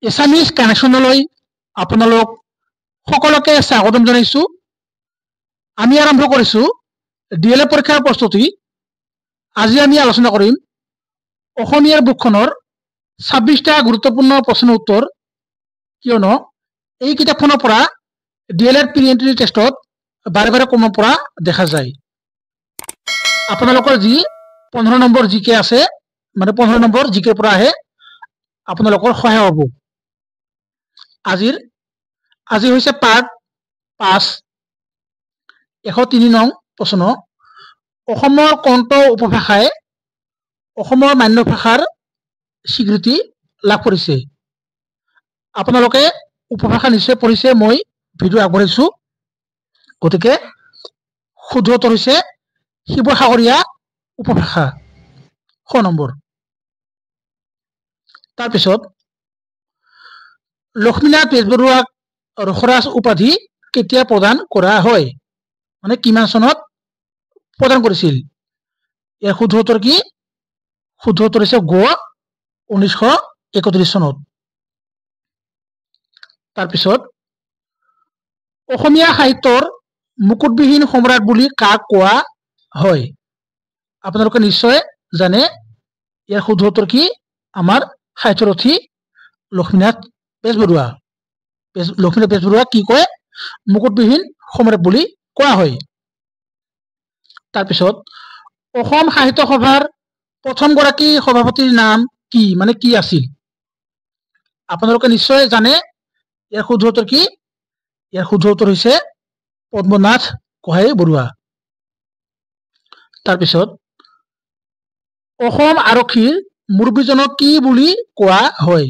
Assamese কানেকশ্যনলৈ আপোনালোক সকলোকে স্বাগতম জনাইছো। আমি আৰম্ভ কৰিছো ডিএলএড পৰীক্ষাৰ প্ৰস্তুতি। আজি আমি আলোচনা কৰিম অসমীয়াৰ বুকখনৰ 26টা গুৰুত্বপূৰ্ণ প্ৰশ্নৰ উত্তৰ, কিয়নো এই কিতাপখনৰ পৰা ডিএলএড প্ৰি এন্ট্ৰি টেষ্টত বাৰে বাৰে কমন পৰা দেখা যায়। আপোনালোকৰ যি 15 নম্বৰ জিকে আছে, মানে 15 নম্বৰ জিকেৰ পৰা আহে, আপোনালোকৰ সহায় হ'ব। আজি হৈছে পাৰ্ট 5, 103 নং প্ৰশ্ন। অসমৰ কোনটো উপভাষাই অসমৰ মান্য ভাষাৰ স্বীকৃতি লাভ কৰিছে? আপোনালোকে উপভাষা নিশ্চয় পঢ়িছে, মই ভিডিঅ' আগবঢ়াইছো। গতিকে শুদ্ধ উত্তৰ হৈছে শিৱসাগৰীয়া উপভাষা, খ নম্বৰ। তাৰপিছত লক্ষ্মীনাথ বেজবৰুৱাক ৰসৰাজ উপাধি কেতিয়া প্ৰদান কৰা হয়, মানে কিমান চনত প্ৰদান কৰিছিল? ইয়াৰ শুদ্ধ উত্তৰ কি? শুদ্ধ উত্তৰ হৈছে গ 1931 চনত। তাৰপিছত অসমীয়া সাহিত্যৰ মুকুটবিহীন সম্ৰাট বুলি কাক কোৱা হয়? আপোনালোকে নিশ্চয় জানে। ইয়াৰ শুদ্ধ উত্তৰ কি? আমাৰ সাহিত্যৰথী লক্ষ্মীনাথ বেজবৰুৱা। লক্ষ্মীনাথ বেজবৰুৱা কি কয়? মুকুটবিহীন সম্ৰাট বুলি কোৱা হয়। তাৰপিছত অসম সাহিত্য সভাৰ প্ৰথমগৰাকী সভাপতিৰ নাম কি, মানে কি আছিল? আপোনালোকে নিশ্চয় জানে। ইয়াৰ শুদ্ধ উত্তৰ কি? ইয়াৰ শুদ্ধ উত্তৰ হৈছে পদ্মনাথ গোহাঁই বৰুৱা। তাৰপিছত অসম আৰক্ষীৰ মুৰব্বীজনক কি বুলি কোৱা হয়?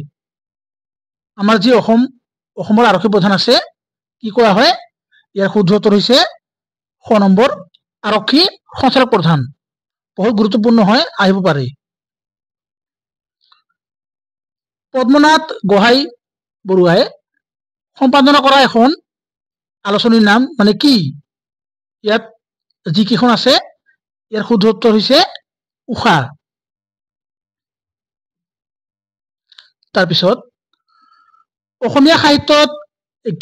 আমাৰ যি অসমৰ আৰক্ষী প্ৰধান আছে, কি কোৱা হয়? ইয়াৰ শুদ্ধ উত্তৰ হৈছে খ নম্বৰ আৰক্ষী সঞ্চালক প্ৰধান। বহুত গুৰুত্বপূৰ্ণ হয়, আহিব পাৰে। পদ্মনাথ গোহাঁই বৰুৱাই সম্পাদনা কৰা এখন আলোচনীৰ নাম মানে কি? ইয়াত যিকেইখন আছে, ইয়াৰ শুদ্ধ উত্তৰ হৈছে উষা। তাৰপিছত অসমীয়া সাহিত্যত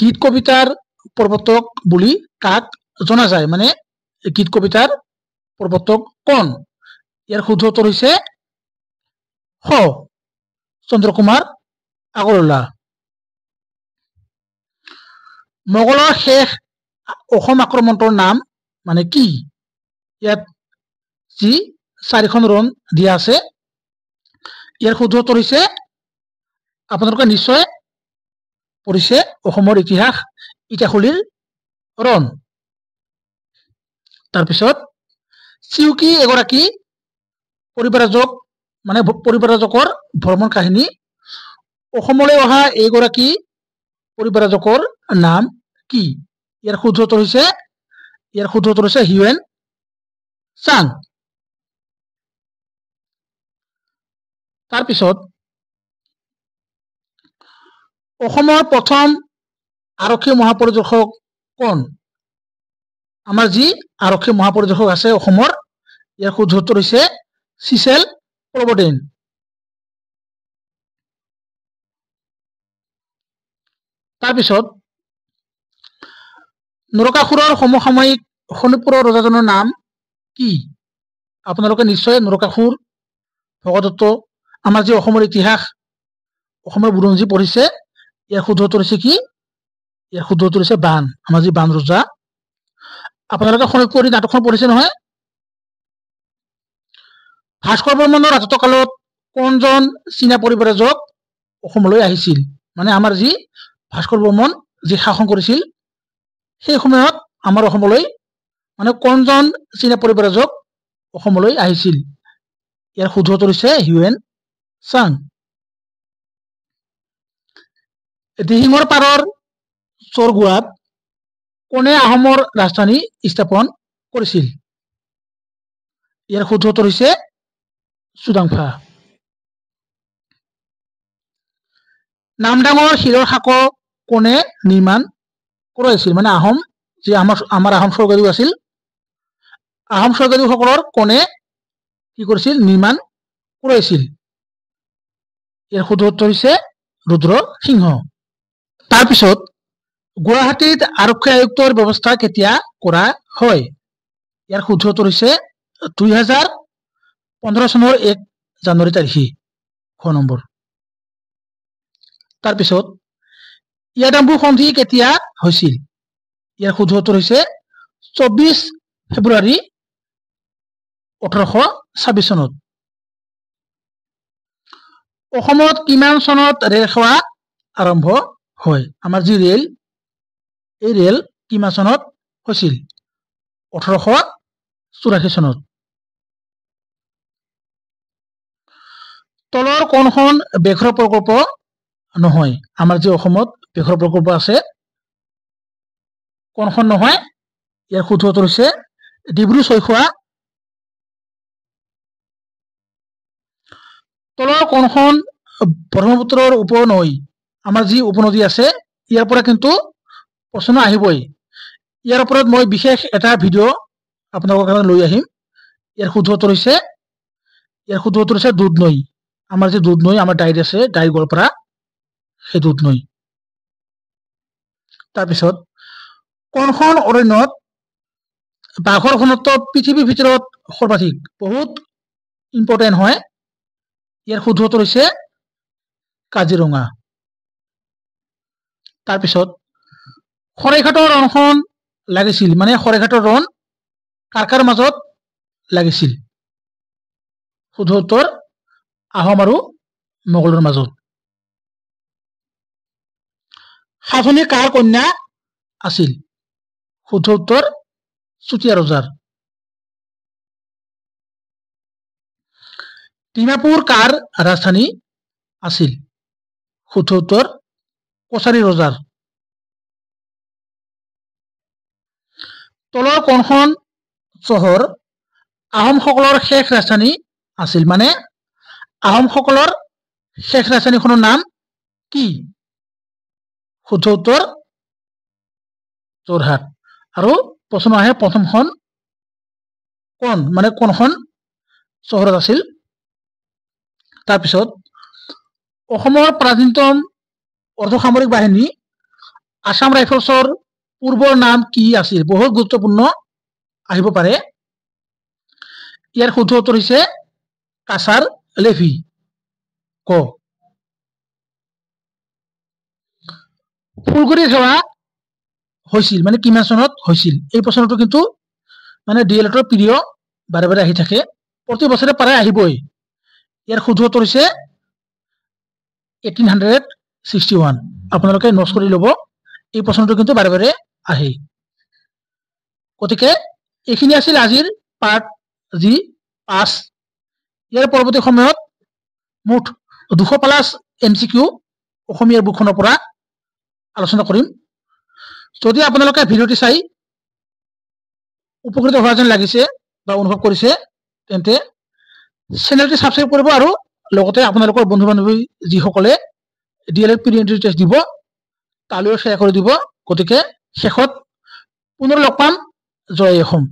গীত কবিতাৰ প্ৰৱৰ্তক বুলি কাক জনা যায়, মানে গীত কবিতাৰ প্ৰৱৰ্তক কোন? ইয়াৰ শুদ্ধ উত্তৰ হৈছে খ চন্দ্ৰকুমাৰ আগৰৱালা। মোগলৰ শেষ অসম আক্ৰমণৰ নাম মানে কি? ইয়াত যি 4খন ৰণ দিয়া আছে, ইয়াৰ শুদ্ধ উত্তৰ হৈছে, আপোনালোকে নিশ্চয় পঢ়িছে, অসমৰ ইতিহাস ইটাখুলিৰ ৰণ। তাৰপিছত চিউকি এগৰাকী পৰিব্ৰাজক, মানে পৰিব্ৰাজকৰ ভ্ৰমণ কাহিনী। অসমলৈ অহা এইগৰাকী পৰিব্ৰাজকৰ নাম কি? ইয়াৰ শুদ্ধ উত্তৰ হৈছে হিউৱেন চাং। তাৰপিছত অসমৰ প্ৰথম আৰক্ষী মহাপৰিদৰ্শক কোন? আমাৰ যি আৰক্ষী মহাপৰিদৰ্শক আছে অসমৰ, ইয়াৰ শুদ্ধ উত্তৰ হৈছে চিচেল প্ৰবৰ্ডেন। তাৰপিছত নৰকাসুৰৰ সমসাময়িক শোণিতপুৰৰ ৰজাজনৰ নাম কি? আপোনালোকে নিশ্চয় নৰকাসুৰ, ভগদত্ত, আমাৰ যি অসমৰ ইতিহাস, অসমৰ বুৰঞ্জী পঢ়িছে। ইয়াৰ শুদ্ধ উত্তৰ হৈছে কি? ইয়াৰ শুদ্ধ উত্তৰ হৈছে বান, আমাৰ যি বান ৰজা। আপোনালোকে শোণিতপুৰ নাটকখন পঢ়িছে নহয়? ভাস্কৰ বৰ্মনৰ ৰাজত্ব কালত কোনজন চীনা পৰিব্ৰাজক অসমলৈ আহিছিল? মানে আমাৰ যি ভাস্কৰ বৰ্মন যি শাসন কৰিছিল, সেই সময়ত আমাৰ অসমলৈ মানে কোনজন চীনা পৰিব্ৰাজক অসমলৈ আহিছিল? ইয়াৰ শুদ্ধ উত্তৰ হৈছে হিউৱেন চাং। দিহিঙৰ পাৰৰ চৰগুৱাত কোনে আহোমৰ ৰাজধানী স্থাপন কৰিছিল? ইয়াৰ শুদ্ধ উত্তৰ হৈছে চুডাংফা। নামদাঙৰ শিলৰ সাঁকো কোনে নিৰ্মাণ কৰাইছিল? মানে আহোম যি আমাৰ আহোম স্বৰ্গদেউ আছিল, আহোম স্বৰ্গদেউসকলৰ কোনে কি কৰিছিল? নিৰ্মাণ কৰাইছিল। ইয়াৰ শুদ্ধ উত্তৰ হৈছে ৰুদ্ৰ সিংহ। তাৰপিছত গুৱাহাটীত আৰক্ষী আয়ুক্তৰ ব্যৱস্থা কেতিয়া কৰা হয়? ইয়াৰ শুদ্ধ উত্তৰ হৈছে 2015 চনৰ 1 জানুৱাৰী তাৰিখে, খ নম্বৰ। তাৰপিছত ইয়াদাম্বু সন্ধি কেতিয়া হৈছিল? ইয়াৰ শুদ্ধ উত্তৰ হৈছে 24 ফেব্ৰুৱাৰী 1826 চনত। অসমত কিমান চনত ৰেল সেৱা আৰম্ভ হয়? আমাৰ যি ৰেল, এই ৰেল কিমান চনত হৈছিল? 1884 চনত। তলৰ কোনখন বেঘৰ প্ৰকল্প নহয়? আমাৰ যি অসমত বেঘৰ প্ৰকল্প আছে, কোনখন নহয়? ইয়াৰ শুদ্ধ উত্তৰ হৈছে ডিব্ৰু-চৈখোৱা। তলৰ কোনখন ব্ৰহ্মপুত্ৰৰ উপনৈ? আমাৰ যি উপনদী আছে, ইয়াৰ পৰা কিন্তু প্ৰশ্ন আহিবই। ইয়াৰ ওপৰত মই বিশেষ এটা ভিডিঅ' আপোনালোকৰ কাৰণে লৈ আহিম। ইয়াৰ শুদ্ধ উত্তৰ হৈছে দুধনৈ। আমাৰ যে দুধনৈ, আমাৰ দাইত আছে, দাইৰ গোৱালপাৰা, সেই দুধনৈ। তাৰপিছত কোনখন অৰণ্যত বাঘৰ ঘনত্ব পৃথিৱীৰ ভিতৰত সৰ্বাধিক? বহুত ইম্পৰ্টেণ্ট হয়। ইয়াৰ শুদ্ধ উত্তৰ হৈছে কাজিৰঙা। তাৰপিছত শৰাইঘাটৰ ৰণখন লাগিছিল, মানে শৰাইঘাটৰ ৰণ কাৰ কাৰ মাজত লাগিছিল? শুদ্ধ উত্তৰ আহোম আৰু মোগলৰ মাজত। সাধনী কাৰ কন্যা আছিল? শুদ্ধ উত্তৰ চুতীয়া ৰজাৰ। ডিমাপুৰ কাৰ ৰাজধানী আছিল? শুদ্ধ উত্তৰ কছাৰী ৰজাৰ। তলৰ কোনখন চহৰ আহোমসকলৰ শেষ ৰাজধানী আছিল? মানে আহোমসকলৰ শেষ ৰাজধানীখনৰ নাম কি? শুদ্ধ উত্তৰ যোৰহাট। আৰু প্ৰশ্ন আহে প্ৰথমখন কোনখন চহৰত আছিল? তাৰপিছত অসমৰ প্ৰাচীনতম অৰ্ধসামৰিক বাহিনী আসাম ৰাইফলছৰ পূৰ্বৰ নাম কি আছিল? বহুত গুৰুত্বপূৰ্ণ আহিব পাৰে। ইয়াৰ শুদ্ধ উত্তৰ হৈছে কাছাৰ লেভি, ক। ফুলগুৰি সেৱা হৈছিল, মানে কিমান চনত হৈছিল? এই প্ৰশ্নটো কিন্তু মানে ডিএলএডৰ প্ৰিয়, বাৰে বাৰে আহি থাকে, প্ৰতি বছৰে প্ৰায় আহিবই। ইয়াৰ শুদ্ধ উত্তৰ হৈছে 1861। আপোনালোকে নোট কৰি ল'ব, এই প্ৰশ্নটো কিন্তু বাৰে বাৰে আহে। গতিকে এইখিনি আছিল আজিৰ পাৰ্ট যি 5। ইয়াৰ পৰৱৰ্তী সময়ত মুঠ 200+ MCQ অসমীয়াৰ বুকখনৰ পৰা আলোচনা কৰিম। যদি আপোনালোকে ভিডিঅ'টি চাই উপকৃত হোৱা যেন লাগিছে বা অনুভৱ কৰিছে, তেন্তে চেনেলটি ছাবস্ক্ৰাইব কৰিব আৰু লগতে আপোনালোকৰ বন্ধু বান্ধৱী যিসকলে ডিএলএড প্ৰি এন্ট্ৰি টেষ্ট দিব, তালৈও শ্বেয়াৰ কৰি দিব। গতিকে শেষত পুনৰ লগ পাম। জয় অসম।